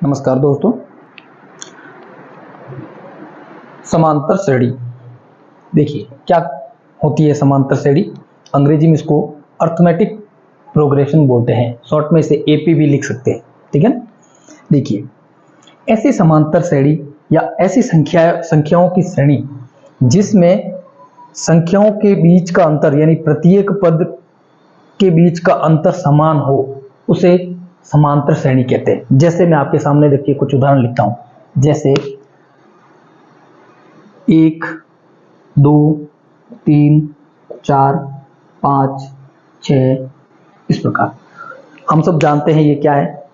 नमस्कार दोस्तों। समांतर श्रेणी देखिए क्या होती है। समांतर श्रेणी अंग्रेजी में इसको अर्थमेटिक प्रोग्रेशन बोलते हैं, शॉर्ट में इसे एपी भी लिख सकते हैं। ठीक है ना। देखिए ऐसी समांतर श्रेणी या ऐसी संख्याओं की श्रेणी जिसमें संख्याओं के बीच का अंतर यानी प्रत्येक पद के बीच का अंतर समान हो उसे समांतर श्रेणी कहते हैं। जैसे मैं आपके सामने देखिए कुछ उदाहरण लिखता हूं, जैसे 1, 2, 3, 4, 5, 6 इस प्रकार। हम सब जानते हैं ये क्या है,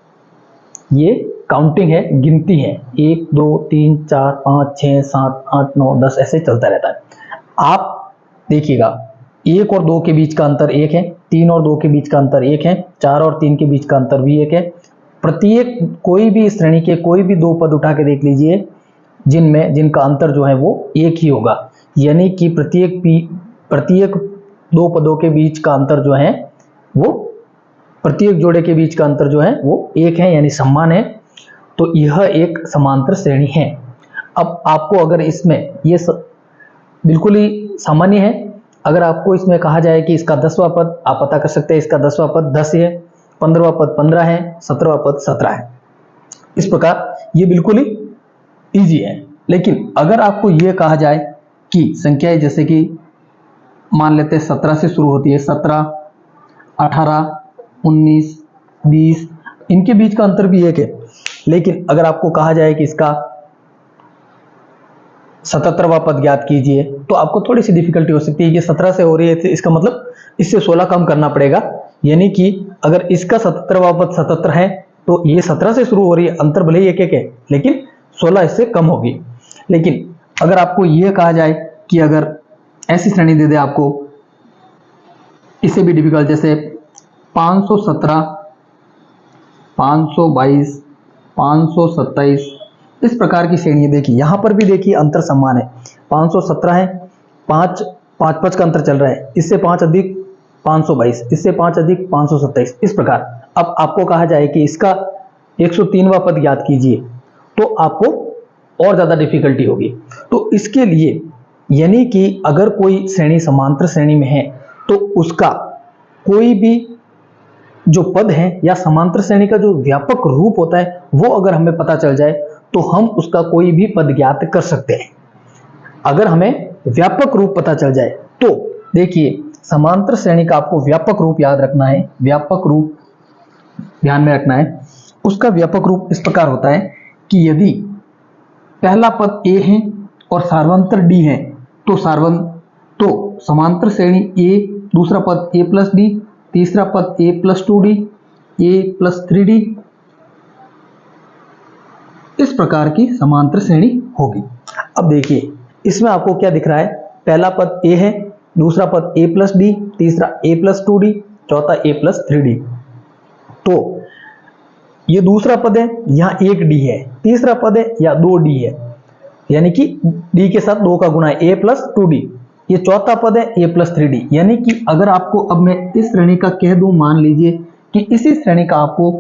ये काउंटिंग है, गिनती है। 1, 2, 3, 4, 5, 6, 7, 8, 9, 10 ऐसे चलता रहता है। आप देखिएगा 1 और 2 के बीच का अंतर 1 है, 3 और 2 के बीच का अंतर 1 है, 4 और 3 के बीच का अंतर भी 1 है। प्रत्येक कोई भी श्रेणी के कोई भी 2 पद उठा के देख लीजिए जिनका अंतर जो है वो 1 ही होगा, यानी कि प्रत्येक 2 पदों के बीच का अंतर जो है वो प्रत्येक जोड़े के बीच का अंतर जो है वो 1 है, यानी समान है। तो यह एक समांतर श्रेणी है। अब आपको अगर इसमें ये बिल्कुल ही सामान्य है, अगर आपको इसमें कहा जाए कि इसका 10वां पद, आप पता कर सकते हैं इसका 10वां पद 10 है, 15वां पद 15 है, 17वां पद 17 है। इस प्रकार ये बिल्कुल ही इजी है। लेकिन अगर आपको ये कहा जाए कि संख्याएं जैसे कि मान लेते हैं 17 से शुरू होती है, 17, 18, 19, 20 इनके बीच का अंतर भी 1 है। लेकिन अगर आपको कहा जाए कि इसका 77वां पद ज्ञात कीजिए तो आपको थोड़ी सी डिफिकल्टी हो सकती है। ये 17 से हो रही है तो इसका मतलब इससे 16 कम करना पड़ेगा, यानी कि अगर इसका 77वां पद 77 है तो ये 17 से शुरू हो रही है, अंतर भले ही 1-1 है लेकिन 16 इससे कम होगी। लेकिन अगर आपको यह कहा जाए कि अगर ऐसी श्रेणी दे दे आपको, इससे भी डिफिकल्ट, जैसे 517, 522, 527 इस प्रकार की श्रेणी देखिए, यहां पर भी देखिए अंतर समान है। 517 है, 5 5 का अंतर चल रहा है, इससे 5 अधिक 522, इससे 5 अधिक 527 इस प्रकार। अब आपको कहा जाए कि इसका 103वां पद ज्ञात कीजिए तो आपको और ज्यादा डिफिकल्टी होगी। तो इसके लिए यानी कि अगर कोई श्रेणी समांतर श्रेणी में है तो उसका कोई भी जो पद है या समांतर श्रेणी का जो व्यापक रूप होता है वो अगर हमें पता चल जाए तो हम उसका कोई भी पद ज्ञात कर सकते हैं। अगर हमें व्यापक रूप पता चल जाए तो देखिए समांतर श्रेणी का आपको व्यापक रूप याद रखना है, व्यापक रूप ध्यान में रखना है। उसका व्यापक रूप इस प्रकार होता है कि यदि पहला पद a है और सार्वंतर d है तो समांतर श्रेणी a, दूसरा पद a प्लस d, तीसरा पद a plus 2d, a plus 3d इस प्रकार की समांतर श्रेणी होगी। अब देखिए इसमें आपको क्या दिख रहा है, पहला पद a है, दूसरा पद a प्लस d, तीसरा a प्लस 2d, चौथा a प्लस 3d। तो ये दूसरा पद है, यहाँ 1d है, तीसरा पद है या 2d है, यानी कि d के साथ 2 का गुणा है, a प्लस 2d। ये चौथा पद है a प्लस 3d, यानी कि अगर आपको अब मैं इस श्रेणी का कह दूं, मान लीजिए कि इसी श्रेणी का आपको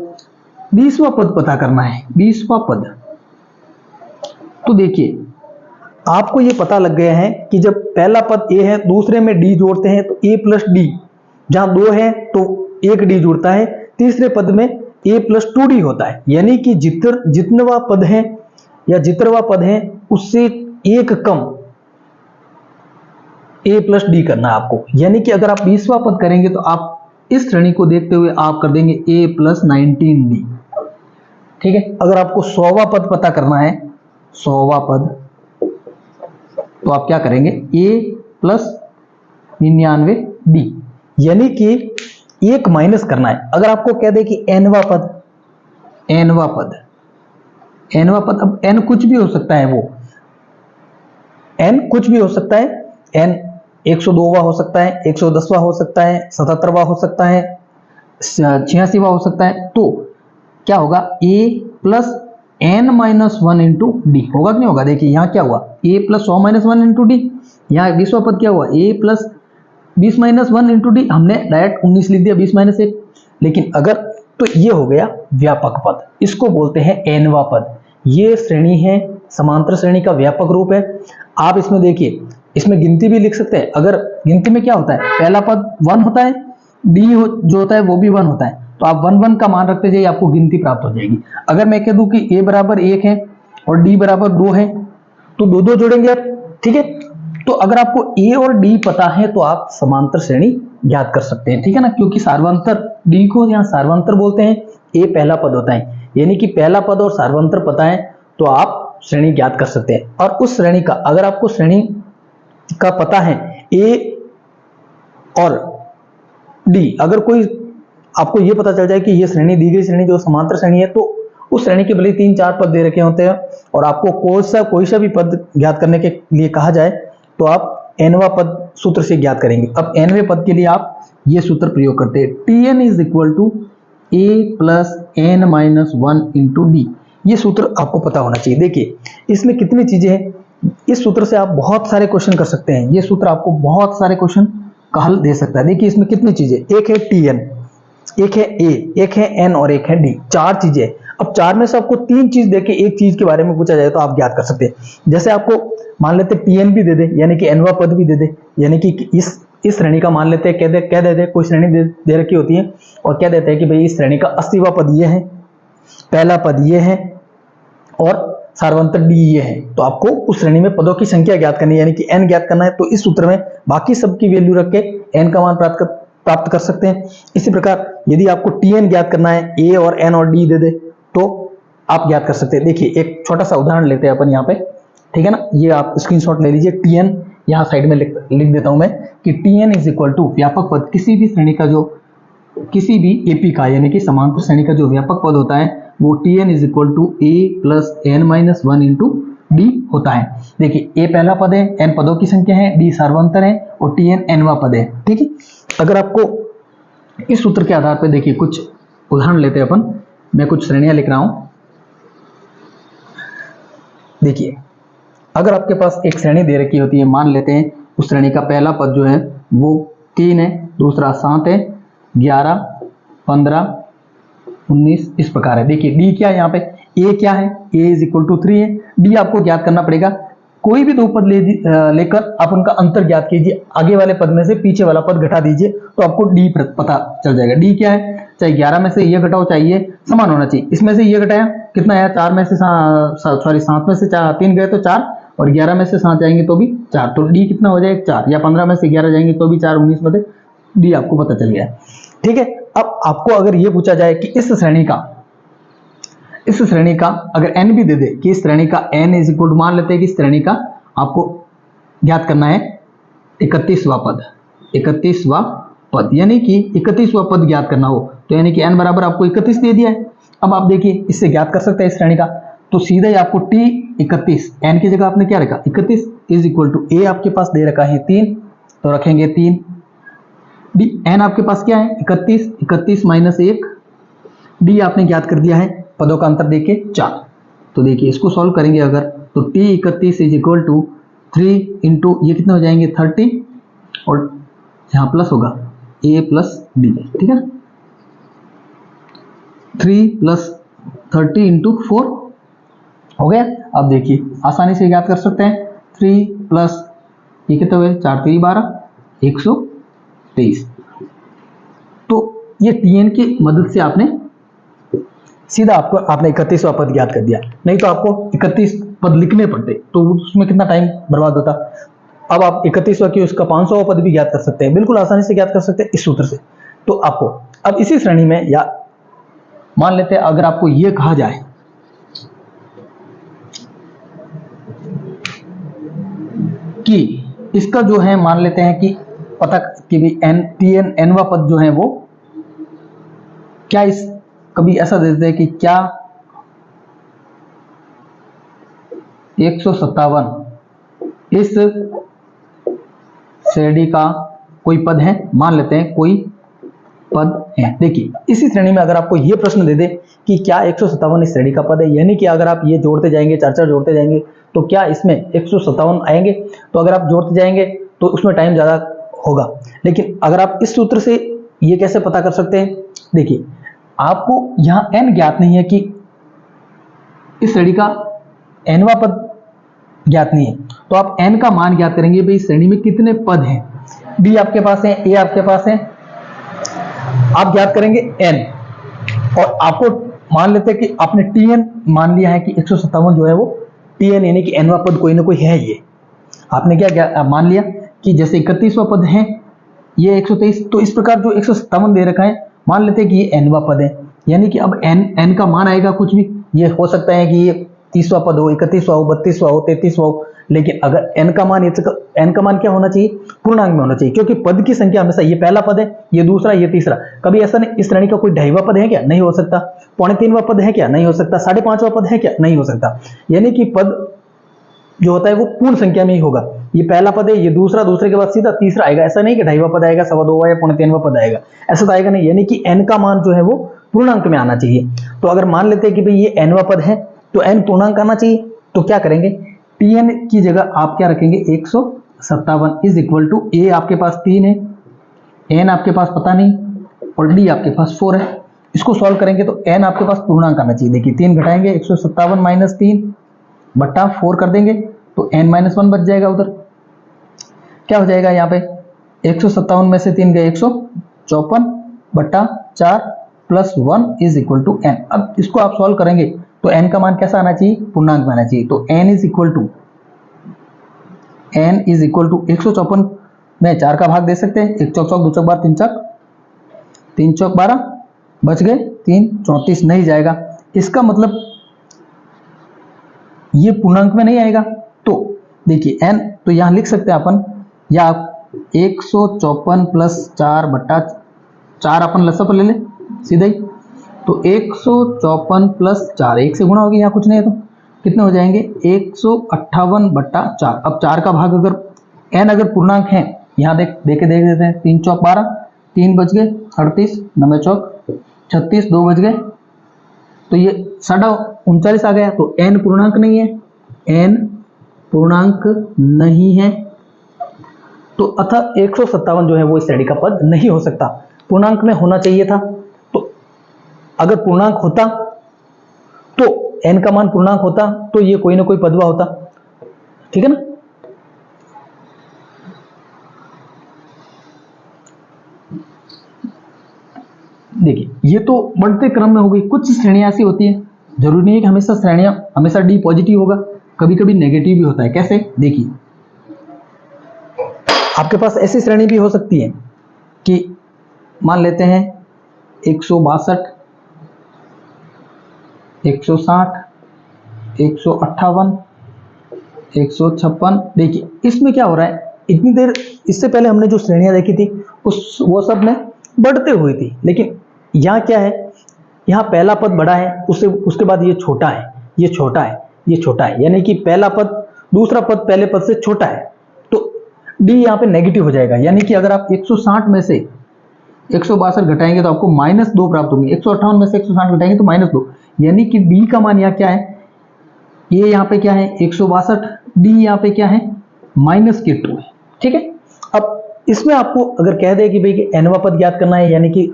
20वां पद पता करना है, 20वां पद। तो देखिए आपको ये पता लग गया है कि जब पहला पद a है, दूसरे में d जोड़ते हैं तो a प्लस d, जहां 2 है तो 1d जुड़ता है, तीसरे पद में a प्लस 2d होता है, यानी कि जितनवा पद है या जितरवा पद है उससे एक कम a प्लस d करना है आपको। यानी कि अगर आप 20वां पद करेंगे तो आप इस श्रेणी को देखते हुए आप कर देंगे a प्लस 19d। ठीक है। अगर आपको 100वां पद पता करना है, 100वां पद, तो आप क्या करेंगे, a प्लस 99d, यानी कि एक माइनस करना है। अगर आपको कह दे कि nवां पद, अब n कुछ भी हो सकता है, वो n कुछ भी हो सकता है, n 102वां हो सकता है, 110वां हो सकता है, 77वां हो सकता है, 86वां हो सकता है। तो क्या होगा, a plus n minus 1 into D होगा कि नहीं होगा। देखिए यहाँ क्या हुआ, a plus 100 minus 1 into D, यहाँ 20वां पद क्या हुआ, a plus 20 minus 1 into D, हमने डायरेक्ट 19 लिख दिया, 20 माइनस 1। लेकिन अगर तो ये हो गया व्यापक पद, इसको बोलते हैं nवां पद। ये श्रेणी है, समांतर श्रेणी का व्यापक रूप है। आप इसमें देखिए, इसमें गिनती भी लिख सकते हैं। अगर गिनती में क्या होता है, पहला पद 1 होता है, डी जो होता है वो भी 1 होता है, तो आप 1 1 का मान रखते जाइए, आपको गिनती प्राप्त हो जाएगी। अगर मैं कह दूं कि a बराबर 1 है और d बराबर 2 है, तो 2 2 जोड़ेंगे आप, ठीक है। तो अगर आपको a और d पता है तो आप समांतर श्रेणी ज्ञात कर सकते हैं, ठीक है ना, क्योंकि सार्वंतर, d को यहाँ सार्वंतर बोलते हैं, a पहला पद होता है, यानी कि पहला पद और सार्वंतर पता है तो आप श्रेणी ज्ञात कर सकते हैं। और उस श्रेणी का, अगर आपको श्रेणी का पता है a और d, अगर कोई आपको ये पता चल जाए कि ये श्रेणी, दी गई श्रेणी जो समांतर श्रेणी है, तो उस श्रेणी के भले 3-4 पद दे रखे होते हैं और आपको कोई सा भी पद ज्ञात करने के लिए कहा जाए तो आप nवां पद सूत्र से ज्ञात करेंगे। अब nवें पद के लिए आप ये सूत्र प्रयोग करते हैं, Tn is equal to a plus n minus 1 into d. ये सूत्र आपको पता होना चाहिए। देखिए इसमें कितनी चीजें हैं, इस सूत्र से आप बहुत सारे क्वेश्चन कर सकते हैं। ये सूत्र आपको बहुत सारे क्वेश्चन का हल दे सकता है। देखिए इसमें कितनी चीजें, एक है Tn, एक है a, एक है n और एक है d, 4 चीजें। अब 4 में से आपको 3 चीज देके एक चीज के बारे में पूछा जाए तो आप ज्ञात कर सकते हैं। जैसे आपको मान लेते Tn भी दे दे, यानी कि nवां पद भी दे दे, यानी कि इस श्रेणी का मान लेते हैं, कह देते कोई श्रेणी दे रखी होती है और कह देते हैं कि भाई इस श्रेणी का 80वां पद ये है, पहला पद ये है और सार्वंतर d ये है। तो आपको उस श्रेणी में पदों की संख्या ज्ञात करनी है, यानी कि n ज्ञात करना है। तो इस सूत्र में बाकी सबकी वैल्यू रख के n का मान प्राप्त कर सकते हैं। इसी प्रकार यदि आपको Tn ज्ञात करना है, a और n और d दे दे तो आप ज्ञात कर सकते हैं। देखिए एक छोटा सा उदाहरण लेते हैं अपन यहाँ पे, ठीक है ना, ये आप स्क्रीनशॉट ले लीजिए। Tn यहाँ साइड में लिख देता हूं मैं कि Tn इज इक्वल टू व्यापक पद, किसी भी श्रेणी का जो, किसी भी एपी का यानी कि समांतर श्रेणी का जो व्यापक पद होता है वो Tn is equal to a plus n minus 1 into d होता है। देखिए a पहला पद है, n पदों की संख्या है, d सार्वंतर है और Tn nवां पद है, ठीक है। अगर आपको इस सूत्र के आधार पर, देखिए कुछ उदाहरण लेते हैं अपन, मैं कुछ श्रेणियां लिख रहा हूं। देखिए अगर आपके पास एक श्रेणी दे रखी होती है, मान लेते हैं उस श्रेणी का पहला पद जो है वो 3 है, दूसरा 7 है, 11, 15, 19 इस प्रकार है। देखिए डी क्या है, यहाँ पे ए क्या है, ए इज इक्वल टू 3 है। डी आपको ज्ञात करना पड़ेगा, कोई भी 2 पद लेकर आप उनका अंतर ज्ञात कीजिए, आगे वाले पद में से पीछे वाला पद घटा दीजिए तो आपको डी पता चल जाएगा। डी क्या है, चाहे 11 में से ये घटाओ चाहे ये समान होना चाहिए। इसमें से ये घटाया कितना आया, 4 में से 7 में से 3 गए तो 4 और 11 में से 7 जाएंगे तो भी 4, तो डी कितना हो जाएगा 4, या 15 में से 11 जाएंगे तो भी 4, 19 में से डी आपको पता चल गया, ठीक है। अब आपको अगर ये पूछा जाए कि इस श्रेणी का अगर n भी दे दे कि इस श्रेणी का n इज इक्वल टू, मान लेते हैं कि इस श्रेणी का आपको ज्ञात करना है 31वां पद, यानी कि 31वां पद ज्ञात करना हो तो यानी कि n बराबर आपको 31 दे दिया है। अब आप देखिए इससे ज्ञात कर सकते हैं इस श्रेणी का, तो सीधा ही आपको t 31, n की जगह आपने क्या रखा 31 इज इक्वल टू a आपके पास दे रखा है 3 तो रखेंगे 3, डी n आपके पास क्या है 31 माइनस 1, डी आपने ज्ञात कर दिया है पदों का अंतर देके 4। तो देखिए इसको सॉल्व करेंगे अगर तो t 31 is equal to 3 into ये कितने हो जाएंगे 30 और यहाँ प्लस होगा a प्लस डी, ठीक है, 3 प्लस 30 इंटू 4 हो गया। अब देखिए आसानी से ज्ञात कर सकते हैं 3 प्लस ये कितना हुआ 4 3 12 123। तो ये Tn की मदद से आपने सीधा आपने 31वां पद ज्ञात कर दिया, नहीं तो आपको 31 पद लिखने पड़ते तो उसमें कितना टाइम बर्बाद होता। अब आप 31वां की उसका 500वां पद भी ज्ञात कर सकते हैं, बिल्कुल आसानी से ज्ञात कर सकते हैं इस सूत्र से। तो आपको अब इसी श्रेणी में, या मान लेते हैं अगर आपको यह कहा जाए कि इसका जो है, मान लेते हैं कि पता कि भी Tn nवां पद जो है वो क्या, इस कभी ऐसा दे देते हैं कि क्या 157 इस श्रेणी का कोई पद है, मान लेते हैं कोई पद है। देखिए इसी श्रेणी में अगर आपको ये प्रश्न दे दे कि क्या 157 इस श्रेणी का पद है, यानी कि अगर आप ये जोड़ते जाएंगे 4 जोड़ते जाएंगे तो क्या इसमें 157 आएंगे, तो अगर आप जोड़ते जाएंगे तो उसमें टाइम ज़्यादा होगा। लेकिन अगर आप इस सूत्र से ये कैसे पता कर सकते हैं, देखिए आपको यहां n ज्ञात नहीं है कि इस श्रेणी का nवां पद ज्ञात नहीं है, तो आप n का मान ज्ञात करेंगे भाई इस श्रेणी में कितने पद हैं। b आपके पास है, a आपके पास है, आप ज्ञात करेंगे n, और आपको मान लेते हैं कि आपने tn मान लिया है कि 157 जो है वो tn यानी कि nवां पद कोई ना कोई है। ये आपने क्या मान लिया कि जैसे 31वां पद है ये 123, तो इस प्रकार जो 157 दे रखा है मान लेते हैं कि ये nवां पद है, यानी कि अब n का मान आएगा कुछ भी, ये हो सकता है कि ये 30वां पद हो, 31वां हो, 32वां हो, 33वां हो, लेकिन अगर n का मान क्या होना चाहिए, पूर्णांक में होना चाहिए, क्योंकि पद की संख्या हमेशा ये पहला पद है, ये दूसरा, ये तीसरा। कभी ऐसा नहीं इस श्रेणी का कोई 2.5वां पद है क्या, नहीं हो सकता। 3.25वां पद है क्या, नहीं हो सकता। 5.5वां पद है क्या, नहीं हो सकता। यानी कि पद जो होता है वो पूर्ण संख्या में ही होगा। ये पहला पद है, ये दूसरा, दूसरे के बाद सीधा तीसरा आएगा। ऐसा नहीं कि 2.5वां पद आएगा, 2.25वां या 3.25वां पद आएगा, ऐसा तो आएगा नहीं। यानी कि n का मान जो है वो पूर्णांक में आना चाहिए। तो अगर मान लेते हैं कि भाई ये nवां पद है तो n पूर्णांक आना चाहिए, तो क्या करेंगे, tn की जगह आप क्या रखेंगे 157 इज इक्वल टू a आपके पास 3 है, n आपके पास पता नहीं, और d आपके पास 4 है। इसको सॉल्व करेंगे तो n आपके पास पूर्णांक आना चाहिए। देखिए 3 घटाएंगे 157 माइनस 3 बट्टा 4 कर देंगे तो n-1 बच जाएगा। उधर क्या हो जाएगा, यहाँ पे 157 में से 3 गए 154 बट्टा 4 plus 1 is equal to n। अब इसको आप सॉल्व करेंगे तो n का मान कैसा आना चाहिए, पूर्णांक में आना चाहिए। तो n इज इक्वल टू 154 में 4 का भाग दे सकते हैं, 1 चौक 2 चौक 12 3 चौक 12 बच गए 3 34 नहीं जाएगा। इसका मतलब ये पूर्णांक में नहीं आएगा। तो देखिए n तो यहां लिख सकते हैं अपन, या 154 प्लस 4 बट्टा 4 अपन लसा पर ले ले सीधा ही, तो 154 प्लस 4 1 से गुणा हो गया, यहाँ कुछ नहीं है तो कितने हो जाएंगे 158 बट्टा 4। अब 4 का भाग अगर n अगर पूर्णांक है, यहाँ देख देख देते हैं 3 चौक 12 3 बच गए 38 9 चौक 36 2 बच गए, तो ये 39 आ गया। तो n पूर्णांक नहीं है, n पूर्णांक नहीं है, तो अतः 157 जो है वो इस श्रेणी का पद नहीं हो सकता, पूर्णांक में होना चाहिए था। तो अगर पूर्णांक होता तो n का मान पूर्णांक होता तो ये कोई ना कोई पदवा होता, ठीक है ना। देखिए ये तो बढ़ते क्रम में हो गई। कुछ श्रेणियां ऐसी होती है, जरूरी नहीं है कि हमेशा श्रेणियां हमेशा d पॉजिटिव होगा, कभी कभी नेगेटिव भी होता है। कैसे, देखिए आपके पास ऐसी श्रेणी भी हो सकती है कि मान लेते हैं 162 160 158 156। देखिए इसमें क्या हो रहा है, इतनी देर इससे पहले हमने जो श्रेणियां देखी थी वो सब में बढ़ते हुए थी, लेकिन यहाँ क्या है, यहाँ पहला पद बड़ा है, उसके बाद ये छोटा है, ये छोटा है, ये छोटा है, यानी कि पहला पद दूसरा पद पहले पद से छोटा है, तो d यहाँ पे नेगेटिव हो जाएगा। यानी कि अगर आप 160 में से 162 घटाएंगे तो आपको -2 प्राप्त होंगे, 158 में से 160 घटाएंगे तो -2, यानी कि d का मान यहाँ क्या है, ये यहाँ पे क्या है 162, d यहाँ पे क्या है -2 है, ठीक है। अब इसमें आपको अगर कह दे कि भाई nवां पद ज्ञात करना है, यानी कि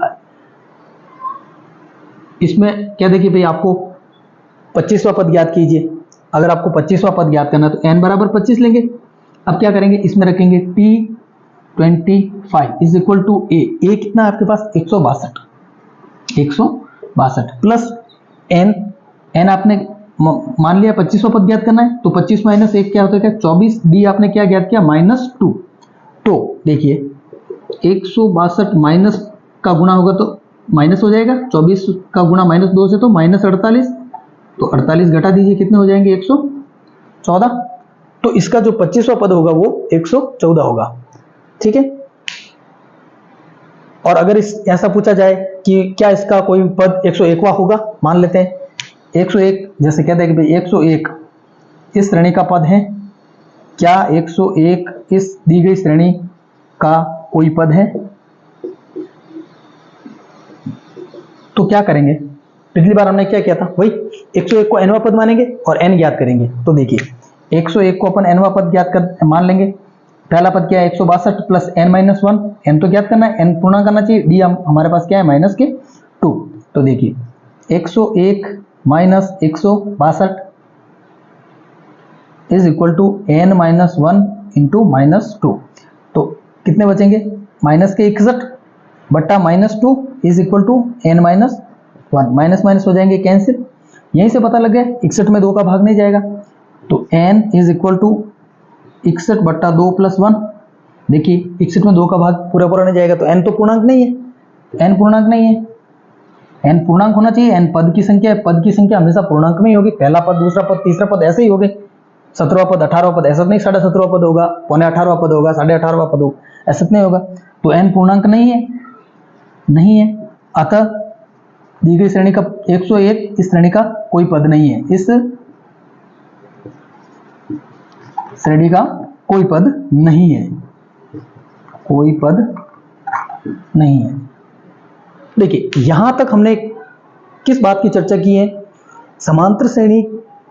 इसमें कह दे कि भाई आपको 25वां पद ज्ञात कीजिए, अगर आपको 25वां पद ज्ञात करना है तो n बराबर 25 लेंगे। अब क्या करेंगे, इसमें रखेंगे t25 is equal to a कितना है आपके पास 162 प्लस n आपने मान लिया 25वां पद ज्ञात करना है, तो 25 माइनस 1 क्या होता है 24, d आपने क्या ज्ञात किया -2। तो देखिए 162 माइनस का गुणा होगा तो माइनस हो जाएगा, 24 का गुणा -2 से तो -48, तो 48 घटा दीजिए कितने हो जाएंगे 114। तो इसका जो 25वां पद होगा वो 114 होगा, ठीक है। और अगर ऐसा पूछा जाए कि क्या इसका कोई पद 101वां होगा, मान लेते हैं 101, जैसे कहते हैं कि भाई 101 इस श्रेणी का पद है, क्या 101 इस दी गई श्रेणी का कोई पद है, तो क्या करेंगे, पिछली बार हमने क्या किया था, वही 101 को nवां पद मानेंगे और n ज्ञात करेंगे। तो देखिए 101 को अपन nवां पद ज्ञात कर मान लेंगे, पहला पद क्या है 162 प्लस n-1, n तो ज्ञात करना है, n पूर्णांक करना चाहिए, d हमारे पास क्या है -2, तो देखिए 101 minus 162 is equal to n minus 1 into minus 2। तो कितने बचेंगे, माइनस के 61 बट्टा minus 2 is equal to n minus 1। Minus minus हो जाएंगे कैंसिल, यहीं से पता लग गया 61 में 2 का भाग नहीं जाएगा। तो n इज इक्वल टू 61 बट्टा 2 प्लस 1। देखिए 61 में 2 का भाग पूरा पूरा नहीं जाएगा, तो n तो पूर्णांक नहीं है, n पूर्णांक नहीं है, n पूर्णांक होना चाहिए। n पद की संख्या है, पद की संख्या हमेशा पूर्णांक में ही होगी, पहला पद, दूसरा पद, तीसरा पद ऐसे ही होगे। 17वां पद, 18वां पद, ऐसा नहीं 17.5 पद होगा, 17.5 पद होगा, 18.5 पद होगा, ऐसा नहीं होगा। तो n पूर्णांक नहीं है, नहीं है, अतः दी गई श्रेणी का 101 इस श्रेणी का कोई पद नहीं है, इस श्रेणी का कोई पद नहीं है, कोई पद नहीं है। देखिए यहां तक हमने किस बात की चर्चा की है, समांतर श्रेणी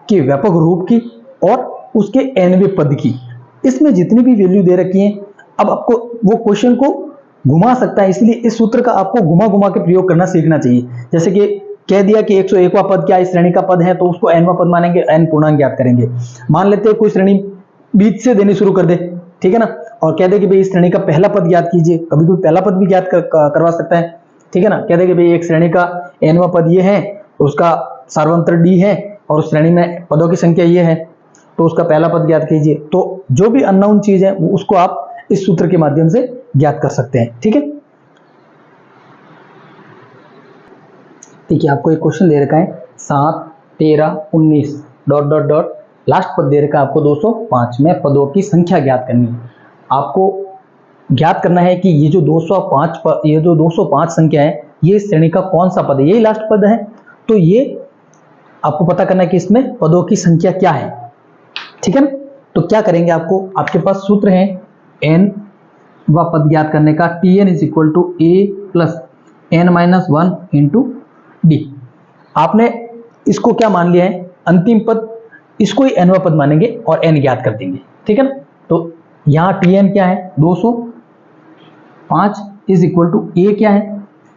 के व्यापक रूप की और उसके nवें पद की। इसमें जितनी भी वैल्यू दे रखी है, अब आपको वो क्वेश्चन को घुमा सकता है, इसलिए इस सूत्र का आपको घुमा घुमा के प्रयोग करना सीखना चाहिए। जैसे कि कह दिया कि 101वां पद क्या इस श्रेणी का पद है, तो उसको nवां पद मानेंगे, n पूर्णांक ज्ञात करेंगे। मान लेते हैं कोई श्रेणी बीच से देनी शुरू कर दे, ठीक है ना, और कह दे कि भाई इस श्रेणी का पहला पद ज्ञात कीजिए, कभी कोई पहला पद भी ज्ञात करवा सकता है, ठीक है ना। कह दे कि भाई एक श्रेणी का nवां पद ये है, तो उसका सार्वंत्र d है और उस श्रेणी में पदों की संख्या ये है, तो उसका पहला पद ज्ञात कीजिए। तो जो भी अननोन चीज है उसको आप इस सूत्र के माध्यम से ज्ञात कर सकते हैं, ठीक है। देखिए आपको एक क्वेश्चन दे रखा है 7, 13, 19 डॉट डॉट डॉट, लास्ट पद दे रखा है आपको 205 में पदों की संख्या ज्ञात करनी है। आपको ज्ञात करना है कि ये जो 205 संख्या है ये श्रेणी का कौन सा पद है, यही लास्ट पद है। तो ये आपको पता करना है कि इसमें पदों की संख्या क्या है, ठीक है ना। तो क्या करेंगे, आपको आपके पास सूत्र है n व पद ज्ञात करने का, Tn is equal to a plus n minus 1 into d. आपने इसको क्या मान लिया है, अंतिम पद, इसको ही nवा पद मानेंगे और n ज्ञात कर देंगे, ठीक है ना। तो यहाँ Tn क्या है 205 इज इक्वल टू a क्या है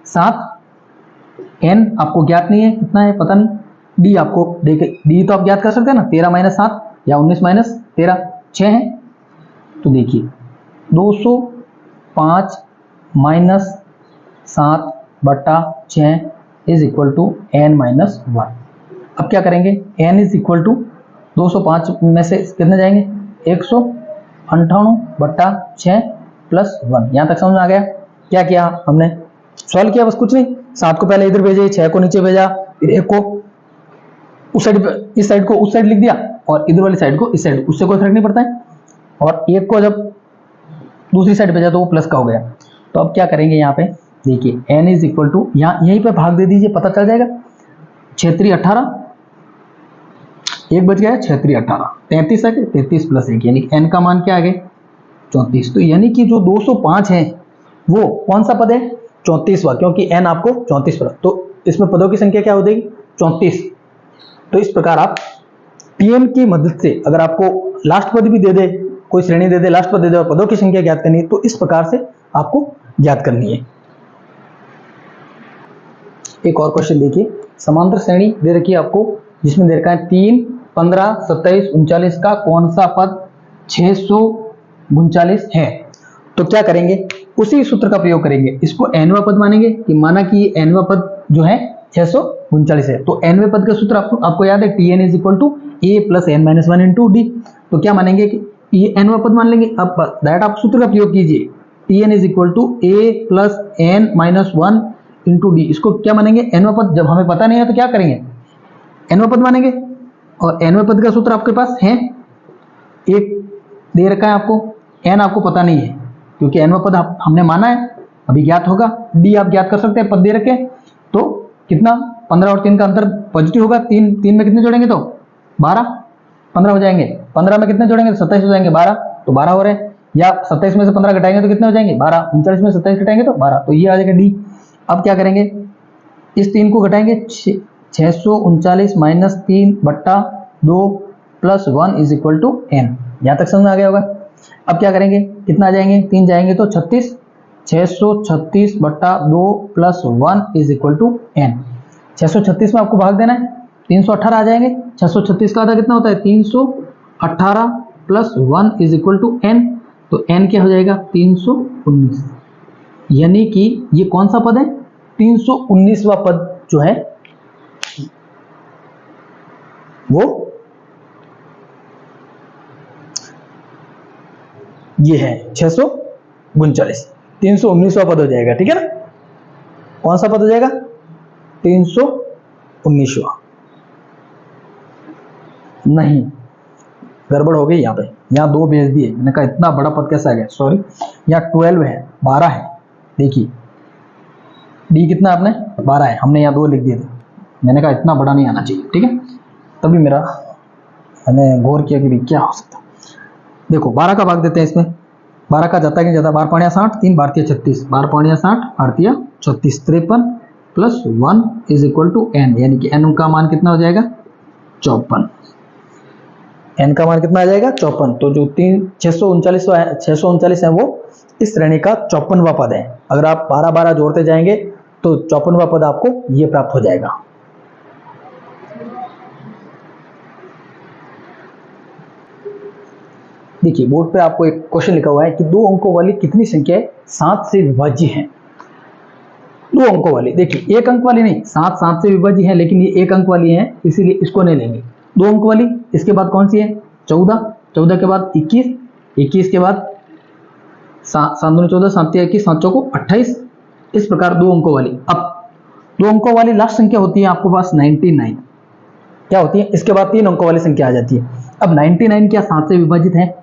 7, n आपको ज्ञात नहीं है, कितना है पता नहीं, d आपको देखे, d तो आप ज्ञात कर सकते हैं ना, 13 माइनस 7 या 19 माइनस 13 6 है। तो देखिए 205 माइनस 7 बट्टा 6 is equal to n minus 1। अब क्या करेंगे, n इज इक्वल टू 205 में से कितने जाएंगे 198 बट्टा 6 प्लस 1। यहाँ तक समझ में आ गया। क्या किया हमने, सॉल्व किया, बस कुछ नहीं, 7 को पहले इधर भेजे, 6 को नीचे भेजा, फिर 1 को उस साइड, इस साइड को उस साइड लिख दिया और इधर वाली साइड को इस साइड, उससे कोई फर्क नहीं पड़ता है। और 1 को जब दूसरी साइड भेजा तो वो प्लस का हो गया। तो अब क्या करेंगे, यहाँ पे देखिए n इज इक्वल टू, यहाँ यहीं पे भाग दे दीजिए, पता चल जाएगा। 6 3 18, 1 बच गया, 6 3 18, 33 है, 33 प्लस 1 यानी n का मान क्या आ गया 34। तो यानी कि जो 205 है वो कौन सा पद है 34वां, क्योंकि n आपको 34 पर, तो इसमें पदों की संख्या क्या हो जाएगी 34। तो इस प्रकार आप Tn की मदद से, अगर आपको लास्ट पद भी दे दे, कोई श्रेणी दे दे, लास्ट पद दे दे और पदों की संख्या ज्ञात करनी है, तो इस प्रकार से आपको ज्ञात करनी है। एक और क्वेश्चन देखिए, समांतर श्रेणी दे रखी है आपको, जिसमें दे रखा है 3, 15, 27, 39 का कौन सा पद 639 है। तो क्या करेंगे, उसी सूत्र का प्रयोग करेंगे, इसको nवां पद मानेंगे कि माना कि ये nवां पद जो है 639 है। तो nवें पद का सूत्र आपको याद है, Tn is equal to a plus n minus 1 into d. तो क्या मानेंगे कि ये nवां पद मान लेंगे। अब डायरेक्ट आप सूत्र का प्रयोग कीजिए, Tn is equal to a plus n minus 1 into d. इसको क्या मानेंगे nवां पद, जब हमें पता नहीं है तो क्या करेंगे nवां पद मानेंगे। और nवें पद का सूत्र आपके पास है, एक दे रखा है आपको, n आपको पता नहीं है क्योंकि nवां पद हमने माना है, अभी ज्ञात होगा। डी आप ज्ञात कर सकते हैं, पद दे रखे, तो कितना 15 और 3 का अंतर पॉजिटिव होगा, 3 में कितने जोड़ेंगे तो 12, 15 हो जाएंगे, 15 में कितने जोड़ेंगे तो 27 हो जाएंगे, 12 तो 12 हो रहे हैं। या 27 में से 15 घटाएंगे तो कितने हो जाएंगे 12, 39 में 27 घटाएंगे तो 12, तो ये आ जाएगा डी। अब क्या करेंगे, इस 3 को घटाएंगे, 639 माइनस 3 बट्टा 2 plus 1 is equal to n। यहाँ तक समझ में आ गया होगा। अब क्या करेंगे, कितना आ जाएंगे, 3 जाएंगे तो 36, 636 बट्टा 2 plus 1 is equal to n। 636 में आपको भाग देना है, 318 आ जाएंगे। 636 का आधा कितना होता है? 318 plus 1 is equal to n, तो n क्या हो जाएगा? 319। यानी कि ये कौन सा पद है? 319वां पद जो है वो ये है 639, 319वां पद हो जाएगा। ठीक है ना? कौन सा पद हो जाएगा? 319वां। नहीं, गड़बड़ हो गई यहाँ पे, यहाँ 2 भेज दिए। मैंने कहा इतना बड़ा पद कैसा आ गया, सॉरी। यहाँ 12 है, 12 है। देखिए डी कितना आपने? 12 है, हमने यहाँ 2 लिख दिए थे। मैंने कहा इतना बड़ा नहीं आना चाहिए। ठीक है, तभी मैंने गौर किया कि क्या हो सकता। देखो 12 का भाग देते हैं इसमें। 12 का जाता है कि जाता? 12 पानिया 60, 3 भारतीय 36, 12 पानिया 60, भारतीय 36, 53 plus 1 is equal to n, यानी कि n का मान कितना हो जाएगा? 54। n का मान कितना आ जाएगा? 54। तो जो 639 है वो इस श्रेणी का 54वां पद है। अगर आप 12-12 जोड़ते जाएंगे तो 54वां पद आपको ये प्राप्त हो जाएगा। देखिए बोर्ड पे आपको एक क्वेश्चन लिखा हुआ है कि 2 अंकों वाली कितनी संख्याएं 7 से विभाज्य हैं? 2 अंकों वाली, देखिए 1 अंक वाली नहीं, 7 से विभाज्य है, लेकिन ये 1 अंक वाली है इसीलिए इसको नहीं लेंगे। 2 अंक वाली, इसके बाद कौन सी है? 14, 14 के बाद 21, 21 के बाद 7 दूनी 14, 7 21, 7 चौको 28। इस प्रकार 2 अंकों वाली। अब 2 अंकों वाली लास्ट संख्या होती है आपके पास 99। क्या होती है? इसके बाद 3 अंकों वाली संख्या आ जाती है। अब 99 क्या 7 से विभाजित है?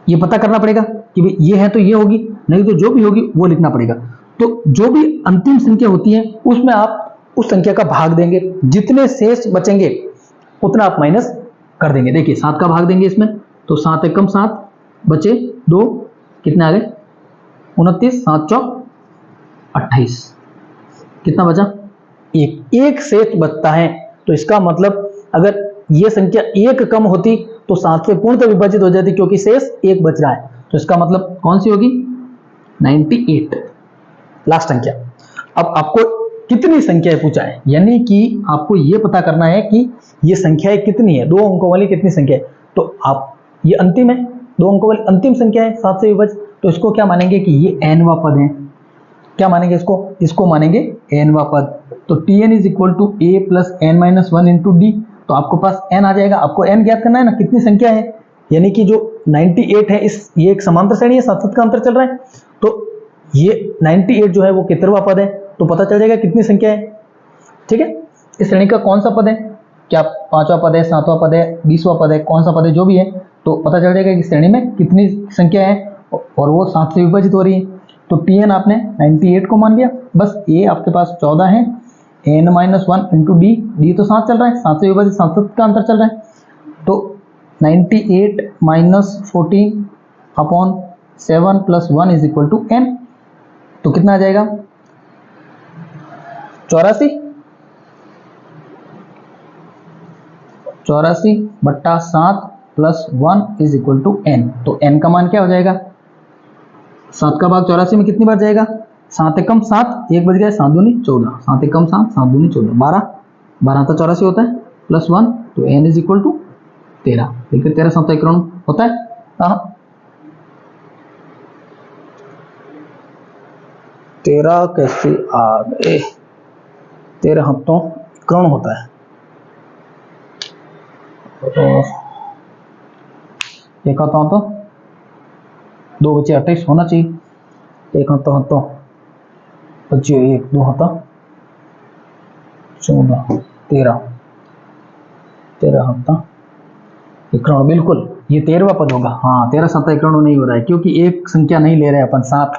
ये पता करना पड़ेगा कि भाई ये है तो ये होगी, नहीं तो जो भी होगी वो लिखना पड़ेगा। तो जो भी अंतिम संख्या होती है उसमें आप उस संख्या का भाग देंगे, जितने शेष बचेंगे उतना आप माइनस कर देंगे। देखिए 7 का भाग देंगे इसमें, तो 7 एकम 7 बचे 2, कितने आ गए? 29, 7 चौक 28, कितना बचा? 1 शेष बचता है। तो इसका मतलब अगर ये संख्या 1 कम होती तो 7 से पूर्णतः विभाजित हो जाती, क्योंकि शेष 1 बच रहा है। तो इसका मतलब कौन सी होगी? 98 लास्ट संख्या। अब आपको कितनी संख्याएं पूछा है, यानी कि आपको ये पता करना है कि ये संख्याएं कितनी है, 2 अंकों वाली कितनी संख्या है। तो आप ये अंतिम है, 2 अंकों वाली अंतिम संख्या है 7 से विभाजित, तो इसको क्या मानेंगे कि ये nवां पद है। क्या मानेंगे इसको मानेंगे nवां पद। तो tn is equal to a plus n minus 1 into d. तो आपको पास n आ जाएगा। आपको n ज्ञात करना है ना, कितनी संख्या है, यानी कि जो 98 है, ये एक समांतर श्रेणी है, 7 का अंतर चल रहा है। तो ये 98 जो है वो कितनवां पद है, तो पता चल जाएगा कितनी संख्या है। ठीक है, इस श्रेणी का कौन सा पद है, क्या 5वां पद है, 7वां पद है, 20वां पद है, कौन सा पद है, जो भी है, तो पता चल जाएगा कि श्रेणी में कितनी संख्या है और वो 7 से विभाजित हो रही है। तो tn आपने 98 को मान लिया, बस a आपके पास 14 है, n माइनस 1 इंटू डी तो 7 चल रहा है, 7 से विभाजित 7 का अंतर चल रहा है। तो 98 minus 14 upon 7 plus 1 is equal to n। तो कितना आ जाएगा? 84, 84/7 plus 1 is equal to n। तो n का मान क्या हो जाएगा? 7 का भाग 84 में कितनी बार जाएगा? 7 एकम 7, 1 बच गया, 7 दूनी 14, 7 एकम 7, 7 दूनी 14, 12, 12 तो 84 होता है प्लस 1, तो n इज इक्वल टू 13। देखिए 13 7 91 होता है। हाँ 13 कैसे आ गए? 13 हाथों 91 होता है। एक हाथों तो 2 बचे 28 होना चाहिए। एक हाथों बचे 1 2 हाथों 14 13 हाथों 91, बिल्कुल ये 13वां पद होगा। हाँ 13 7 91 नहीं हो रहा है, क्योंकि एक संख्या नहीं ले रहे हैं अपन 7,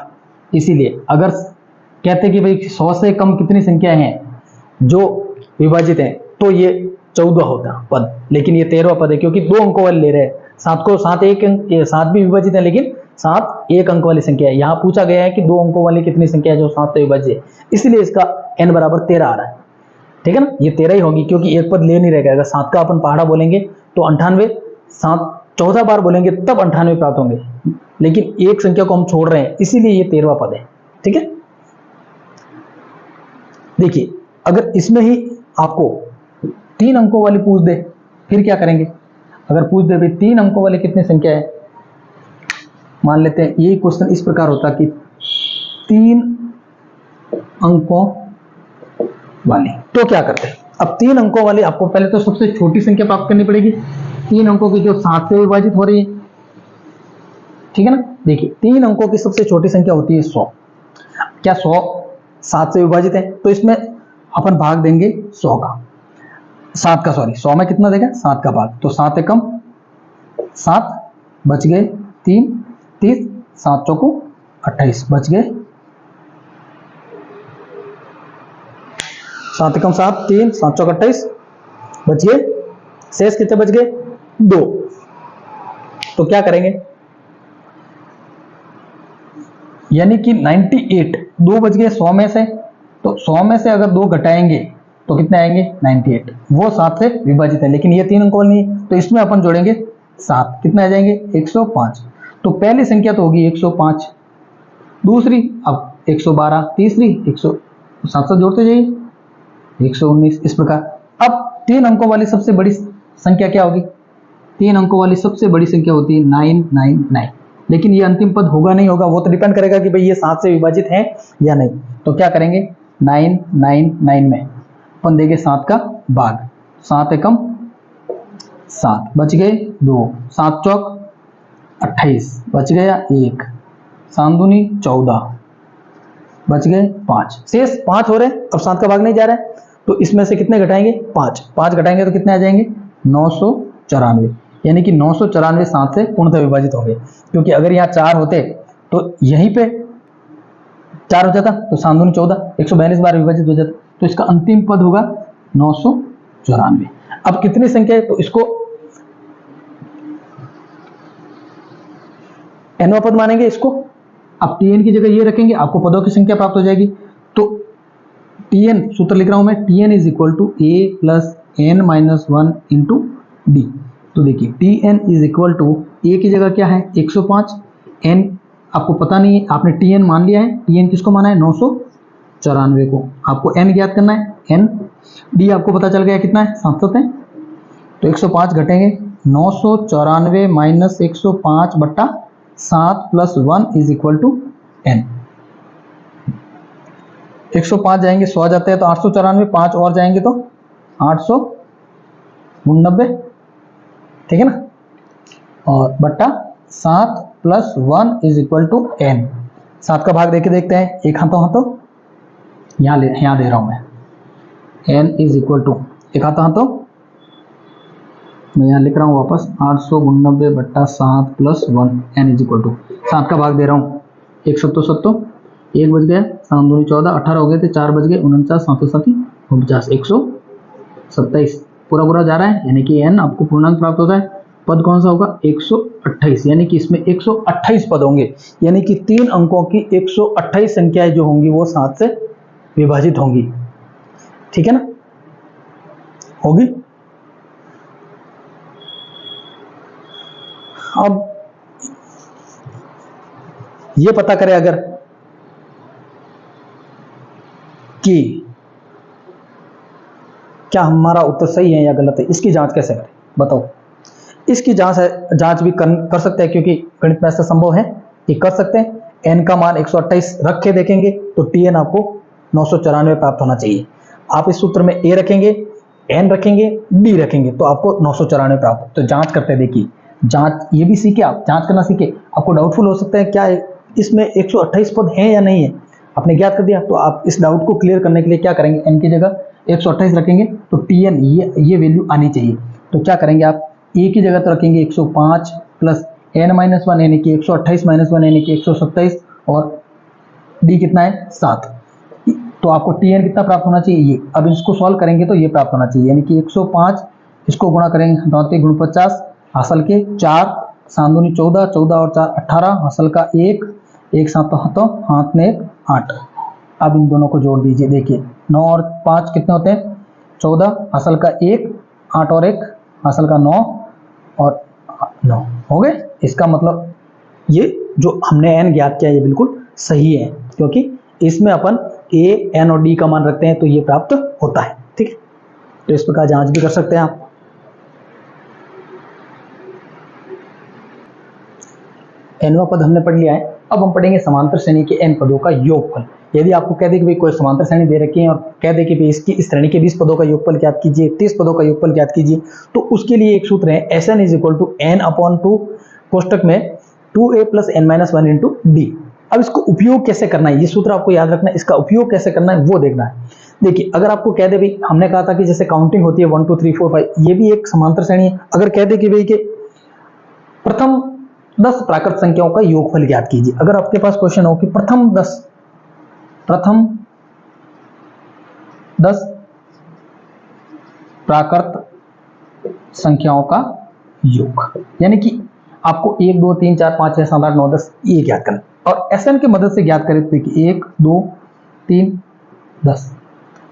इसीलिए। अगर कहते कि भाई 100 से कम कितनी संख्याएं हैं जो विभाजित है, तो ये 14 होता पद, लेकिन ये 13वां पद है, क्योंकि 2 अंकों वाले ले रहे हैं। 7 को 7 एक अंक, 7 भी विभाजित है, लेकिन 7 1 अंक वाली संख्या है। यहाँ पूछा गया है कि 2 अंकों वाली कितनी संख्या है जो 7 से विभाज्य है, इसलिए इसका n बराबर 13 आ रहा है। ठीक है ना, ये 13 ही होगी, क्योंकि एक पद ले नहीं रहेगा। अगर 7 का अपन पहाड़ा बोलेंगे तो 98, 7 14 बार बोलेंगे तब 98 प्राप्त होंगे, लेकिन एक संख्या को हम छोड़ रहे हैं, इसीलिए ये 13वां पद है। ठीक है, देखिए अगर इसमें ही आपको 3 अंकों वाली पूछ दे फिर क्या करेंगे? अगर पूछ दे भाई 3 अंकों वाली कितनी संख्या है, मान लेते हैं यही क्वेश्चन इस प्रकार होता कि 3 अंकों वाली, तो क्या करते हैं? अब 3 अंकों वाली आपको पहले तो सबसे छोटी संख्या प्राप्त करनी पड़ेगी, 3 अंकों की जो 7 से विभाजित हो रही है, ठीक है ना। देखिए 3 अंकों की सबसे छोटी संख्या होती है 100। क्या 100 7 से विभाजित है? तो इसमें अपन भाग देंगे 100 का, 7 का, सॉरी 100 में कितना देगा? 7 का भाग, तो 7 एकम 7, बच गए 3, 30, 7 चौको 28, बच गए 7 एकम 7, 3, 7 चौक 28, बच गए, शेष कितने बच गए? 2। तो क्या करेंगे? यानी कि 98, 2 बच गए 100 में से, तो 100 में से अगर 2 घटाएंगे तो कितने आएंगे? 98। वो 7 से विभाजित है, लेकिन ये 3 अंकों वाली नहीं है, तो इसमें अपन जोड़ेंगे 7, कितने आ जाएंगे? 105। तो पहली संख्या तो होगी 105, दूसरी अब 112, तीसरी 100, 7 जोड़ते जाइए 119, इस प्रकार। अब 3 अंकों वाली सबसे बड़ी संख्या क्या होगी? 3 अंकों वाली सबसे बड़ी संख्या होती है 999, लेकिन ये अंतिम पद होगा नहीं होगा वो तो डिपेंड करेगा कि भाई ये 7 से विभाजित है या नहीं। तो क्या करेंगे? 999 में अपन देंगे 7 का भाग, 7 एकम 7, बच गए 2, 7 चौक 28, बच गया 1, 7 दूनी 14, बच गए 5, शेष 5 हो रहे। अब 7 का भाग नहीं जा रहा है, तो इसमें से कितने घटाएंगे? 5 घटाएंगे तो कितने आ जाएंगे? 994, यानी कि 994 7 से पूर्णतः विभाजित होंगे, क्योंकि अगर यहाँ 4 होते तो यहीं पे 4 हो जाता, तो 7 दूनी 14, 142 बार विभाजित हो जाता, तो इसका अंतिम पद होगा 994। अब कितनी संख्या है? तो इसको nवां पद मानेंगे इसको। अब tn की जगह ये रखेंगे, आपको पदों की संख्या प्राप्त हो जाएगी। तो tn सूत्र लिख रहा हूं मैं, tn is equal to a plus n minus 1 into d. तो देखिए tn is equal to a की जगह क्या है? 105, n आपको पता नहीं है, आपने tn मान लिया है। tn किसको माना है? 994 को। आपको n ज्ञात करना है, n। d आपको पता चल गया कितना है? 7 है। तो 105 घटेंगे 994 माइनस 105 बट्टा 7 plus 1 is equal to n। 105 जाएंगे 100 जाते हैं तो 894, 5 और जाएंगे तो 899, ठीक है ना। और बट्टा 7 plus 1 is equal to n। 7 का भाग देके देखते हैं, एक हाथों यहाँ दे रहा हूं मैं, n इज इक्वल टू एक हाथों मैं यहाँ लिख रहा हूँ वापस 899 बट्टा 7 plus 1 n is equal to 7 का भाग दे रहा हूँ, 1 7 1 बच गया, 7 दूनी 14, 18 हो गए थे, 4 बच गए 49, 7 7 49, 127 पूरा जा रहा है, यानी कि n आपको पूर्णांक प्राप्त होता है। पद कौन सा होगा? 128, यानी कि इसमें 128 पद होंगे, यानी कि 3 अंकों की 128 संख्याएं जो होंगी वो 7 से विभाजित होंगी, ठीक है ना, होगी। अब ये पता करें अगर कि क्या हमारा उत्तर सही है या गलत है, इसकी जांच कैसे करें बताओ। इसकी जांच भी कर सकते हैं, क्योंकि गणित में ऐसा संभव है कि कर सकते हैं। n का मान 128 रख के देखेंगे तो tn आपको 994 प्राप्त होना चाहिए। आप इस सूत्र में a रखेंगे, n रखेंगे, d रखेंगे तो आपको 994 प्राप्त। तो जांच करते देखिए, जांच ये भी सीखे आप, जांच करना सीखे। आपको डाउटफुल हो सकता है क्या इसमें 128 पद हैं या नहीं है, आपने ज्ञात कर दिया, तो आप इस डाउट को क्लियर करने के लिए क्या करेंगे? n की जगह 128 रखेंगे तो tn ये वैल्यू आनी चाहिए। तो क्या करेंगे आप? a की जगह तो रखेंगे 105 प्लस n माइनस 1 यानी कि 128 माइनस 1 यानी कि 127, और d कितना है? 7। तो आपको tn कितना प्राप्त होना चाहिए? ये। अब इसको सॉल्व करेंगे तो ये प्राप्त होना चाहिए, यानी कि 105 इसको गुणा करेंगे 9 गुण 50, हासिल के 4, 7 दूनी 14, 14 और 4 18, हासिल का 1, 1 7 हाथ में 1 8। अब इन दोनों को जोड़ दीजिए, देखिए 9 और 5 कितने होते हैं? 14, हासिल का 1, 8 और 1 हासिल का 9 और 9 हो गए। इसका मतलब ये जो हमने n ज्ञात किया ये बिल्कुल सही है, क्योंकि इसमें अपन ए, एन और डी का मान रखते हैं तो ये प्राप्त होता है। ठीक है, तो इस प्रकार जांच भी कर सकते हैं आप। nवां पद हमने पढ़ लिया है। अब हम पढ़ेंगे समांतर श्रेणी के n पदों का योगफल। यदि आपको कह दे कि भाई कोई समांतर श्रेणी दे रखी है और कह दे कि भाई इसकी इस श्रेणी के 20 पदों का योगफल ज्ञात कीजिए, 30 पदों का योगफल ज्ञात कीजिए, तो उसके लिए एक सूत्र है Sn = n/2 कोष्टक में 2a + n-1 × d। अब इसको उपयोग कैसे करना है, ये सूत्र आपको याद रखना है, इसका उपयोग कैसे करना है वो देखना है। देखिए, अगर आपको कह दे भाई, हमने कहा था कि जैसे काउंटिंग होती है 1 2 3 4 5, ये भी एक समांतर श्रेणी है। अगर कह दे कि भाई के प्रथम 10 प्राकृत संख्याओं का योगफल ज्ञात कीजिए, अगर आपके पास क्वेश्चन हो कि प्रथम 10 प्राकृत संख्याओं का योग, यानी कि आपको 1 2 3 4 5 6 7 8 9 10 ये ज्ञात करना, और Sn की मदद से ज्ञात करें तो 1 2 3 10,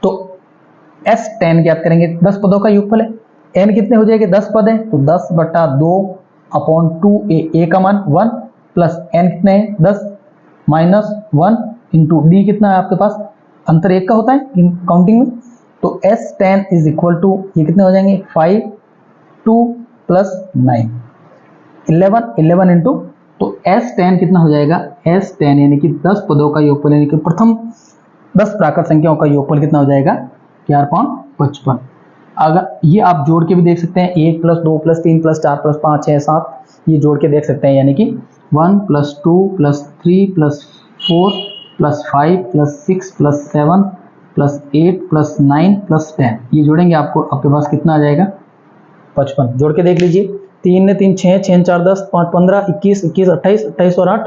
तो S10 ज्ञात करेंगे, 10 पदों का योगफल है। n कितने हो जाएंगे, 10 पद है, तो 10/2/2a का मान 1 प्लस n कितने हैं 10 -1 इंटू d कितना है आपके पास, अंतर 1 का होता है काउंटिंग में, तो S10 = ये कितने हो जाएंगे 5 2 + 9 11 इंटू, तो S10 कितना हो जाएगा, S10 यानी कि 10 पदों का योगफल, यानी कि प्रथम 10 प्राकृत संख्याओं का योगफल कितना हो जाएगा 4×55। अगर ये आप जोड़ के भी देख सकते हैं, 1 + 2 + 3 + 4 + 5 6 7, ये जोड़ के देख सकते हैं, यानी कि 1 + 2 + 3 + 4 + 5 + 6 + 7 + 8 + 9 + 10, ये जोड़ेंगे आपको आपके पास कितना आ जाएगा 55। जोड़ के देख लीजिए, 3 ने 3 6 6 4 10 5 15 21 21 28 28 और 8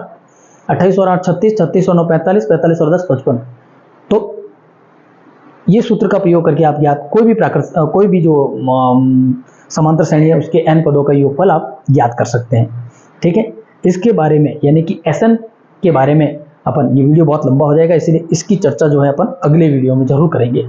28 और 8 36 36 और 9 45 45 और 10 55। तो ये सूत्र का प्रयोग करके आप ज्ञात कोई भी जो समांतर श्रेणी है उसके n पदों का योगफल आप ज्ञात कर सकते हैं। ठीक है, इसके बारे में यानी कि Sn के बारे में अपन, ये वीडियो बहुत लंबा हो जाएगा, इसलिए इसकी चर्चा जो है अपन अगले वीडियो में जरूर करेंगे।